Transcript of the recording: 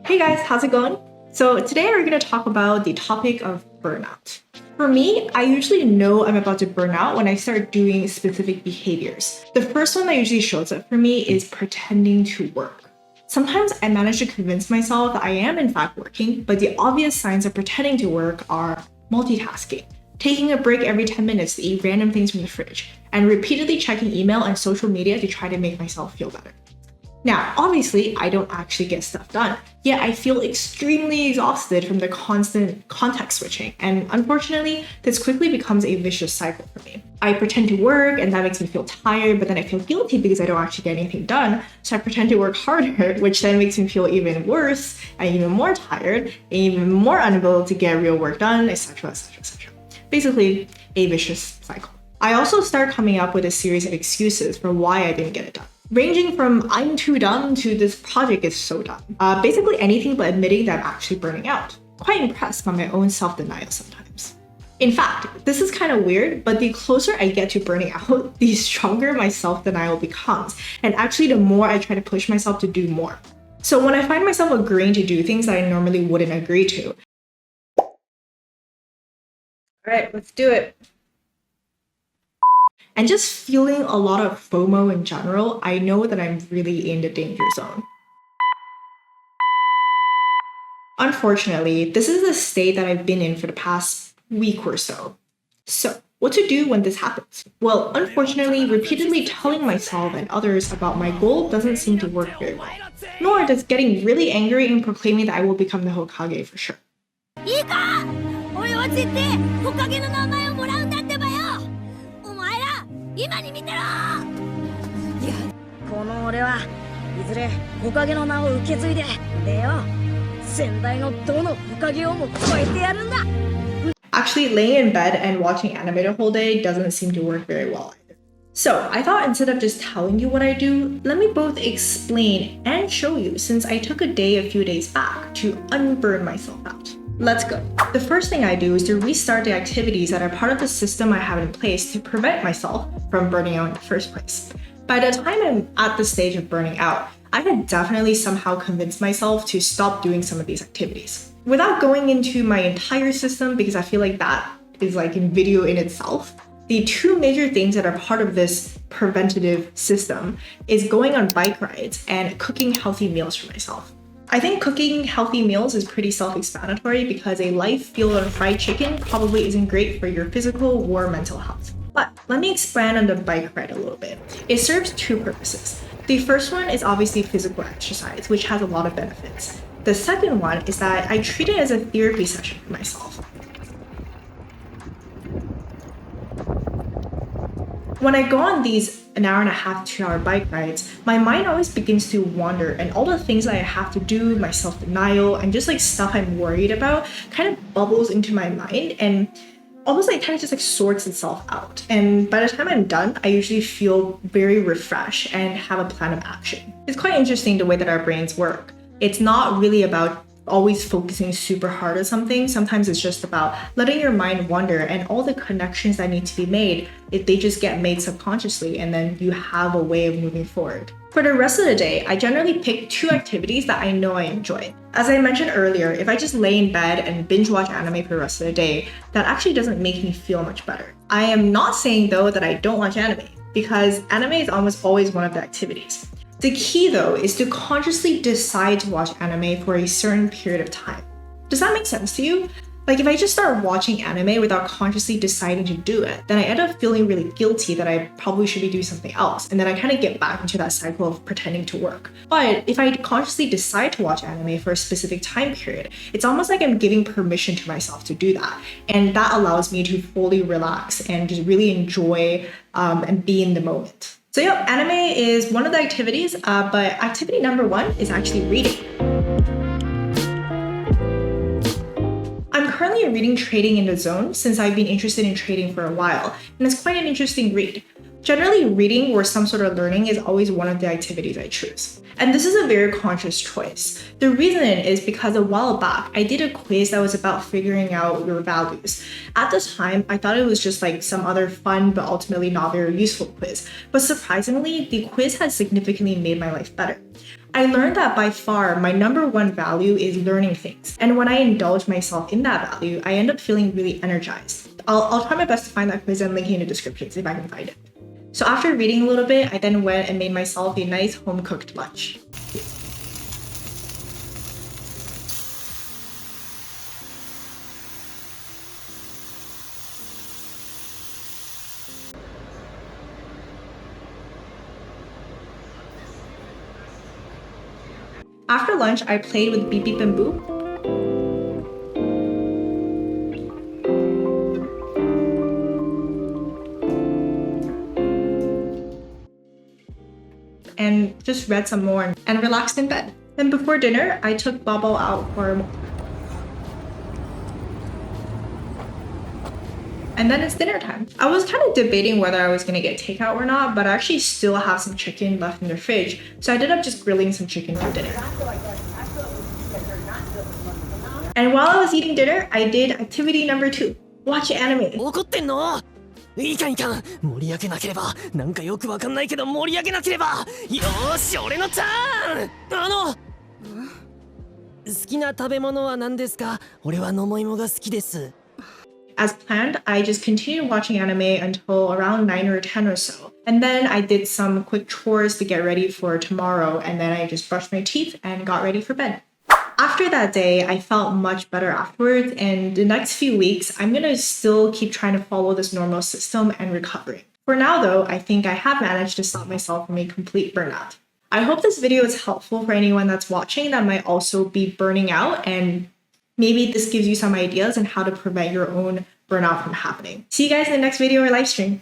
Hey guys, how's it going? So today we're going to talk about the topic of burnout. For me, I usually know I'm about to burn out when I start doing specific behaviors. The first one that usually shows up for me is pretending to work. Sometimes I manage to convince myself that I am in fact working, but the obvious signs of pretending to work are multitasking, taking a break every 10 minutes to eat random things from the fridge, and repeatedly checking email and social media to try to make myself feel better. Now, obviously, I don't actually get stuff done, yet I feel extremely exhausted from the constant context switching, and unfortunately, this quickly becomes a vicious cycle for me. I pretend to work, and that makes me feel tired, but then I feel guilty because I don't actually get anything done, so I pretend to work harder, which then makes me feel even worse, and even more tired, and even more unable to get real work done, etc., etc., etc. Basically, a vicious cycle. I also start coming up with a series of excuses for why I didn't get it done. Ranging from I'm too dumb to this project is so dumb. Basically anything but admitting that I'm actually burning out. Quite impressed by my own self-denial sometimes. In fact, this is kind of weird, but the closer I get to burning out, the stronger my self-denial becomes. And actually the more I try to push myself to do more. So when I find myself agreeing to do things that I normally wouldn't agree to. All right, let's do it. And just feeling a lot of FOMO in general, I know that I'm really in the danger zone. Unfortunately, this is the state that I've been in for the past week or so. So, what to do when this happens? Well, unfortunately, repeatedly telling myself and others about my goal doesn't seem to work very well. Nor does getting really angry and proclaiming that I will become the Hokage for sure. いいか! 俺は絶対ホカゲの名前をもらうんだってばよ! お前ら今に見てろ! いや、この俺はいずれホカゲの名を受け継いで、でよ、先代のどのホカゲをも超えてやるんだ! Actually, laying in bed and watching anime the whole day doesn't seem to work very well either. So, I thought instead of just telling you what I do, let me both explain and show you since I took a day a few days back to unburn myself out. Let's go. The first thing I do is to restart the activities that are part of the system I have in place to prevent myself from burning out in the first place. By the time I'm at the stage of burning out, I had definitely somehow convinced myself to stop doing some of these activities. Without going into my entire system, because I feel like that is like a video in itself, the two major things that are part of this preventative system is going on bike rides and cooking healthy meals for myself. I think cooking healthy meals is pretty self-explanatory because a life fueled on fried chicken probably isn't great for your physical or mental health. But let me expand on the bike ride a little bit. It serves two purposes. The first one is obviously physical exercise, which has a lot of benefits. The second one is that I treat it as a therapy session for myself. When I go on these an hour and a half, 2 hour bike rides, my mind always begins to wander and all the things that I have to do, my self-denial, and just like stuff I'm worried about kind of bubbles into my mind and almost like kind of just like sorts itself out. And by the time I'm done, I usually feel very refreshed and have a plan of action. It's quite interesting the way that our brains work. It's not really about always focusing super hard on something. Sometimes it's just about letting your mind wander and all the connections that need to be made, if they just get made subconsciously and then you have a way of moving forward. For the rest of the day, I generally pick two activities that I know I enjoy. As I mentioned earlier, if I just lay in bed and binge watch anime for the rest of the day, that actually doesn't make me feel much better. I am not saying though that I don't watch anime, because anime is almost always one of the activities. The key though is to consciously decide to watch anime for a certain period of time. Does that make sense to you? Like if I just start watching anime without consciously deciding to do it, then I end up feeling really guilty that I probably should be doing something else. And then I kind of get back into that cycle of pretending to work. But if I consciously decide to watch anime for a specific time period, it's almost like I'm giving permission to myself to do that. And that allows me to fully relax and just really enjoy and be in the moment. So yeah, anime is one of the activities, but activity number one is actually reading. I'm currently reading Trading in the Zone since I've been interested in trading for a while, and it's quite an interesting read. Generally, reading or some sort of learning is always one of the activities I choose. And this is a very conscious choice. The reason is because a while back, I did a quiz that was about figuring out your values. At the time, I thought it was just like some other fun but ultimately not very useful quiz. But surprisingly, the quiz has significantly made my life better. I learned that by far my number one value is learning things. And when I indulge myself in that value, I end up feeling really energized. I'll try my best to find that quiz and link it in the descriptions if I can find it. So after reading a little bit, I then went and made myself a nice home-cooked lunch. After lunch, I played with Beep Beep and Boop. And just read some more and relaxed in bed. Then before dinner, I took Bubble out for a walk. And then it's dinner time. I was kind of debating whether I was gonna get takeout or not, but I actually still have some chicken left in the fridge, so I ended up just grilling some chicken for dinner. And while I was eating dinner, I did activity number 2, watch anime. 怒ってんの？いかんいかん、盛り上げなければ。なんかよくわかんないけど盛り上げなければ。よーし、俺のターン。好きな食べ物は何ですか？俺は野も芋が好きです。As planned, I just continued watching anime until around 9 or 10 or so. And then I did some quick chores to get ready for tomorrow, and then I just brushed my teeth and got ready for bed. After that day, I felt much better afterwards, and the next few weeks, I'm gonna still keep trying to follow this normal system and recovering. For now though, I think I have managed to stop myself from a complete burnout. I hope this video is helpful for anyone that's watching that might also be burning out, and maybe this gives you some ideas on how to prevent your own burnout from happening. See you guys in the next video or live stream.